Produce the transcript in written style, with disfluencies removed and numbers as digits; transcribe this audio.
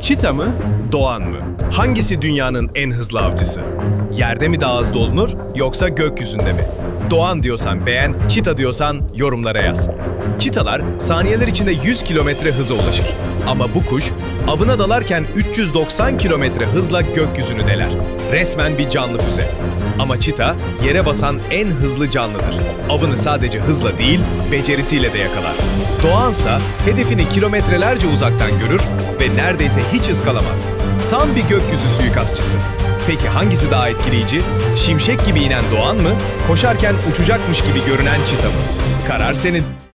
Çita mı, Doğan mı? Hangisi dünyanın en hızlı avcısı? Yerde mi daha hızlı olunur yoksa gökyüzünde mi? Doğan diyorsan beğen, çita diyorsan yorumlara yaz. Çitalar saniyeler içinde 100 kilometre hıza ulaşır. Ama bu kuş avına dalarken 390 kilometre hızla gökyüzünü deler. Resmen bir canlı füze. Ama çita yere basan en hızlı canlıdır. Avını sadece hızla değil, becerisiyle de yakalar. Doğansa hedefini kilometrelerce uzaktan görür ve neredeyse hiç ıskalamaz. Tam bir gökyüzü suikastçısı. Peki hangisi daha etkileyici? Şimşek gibi inen Doğan mı, koşarken uçacakmış gibi görünen çita mı? Karar senin.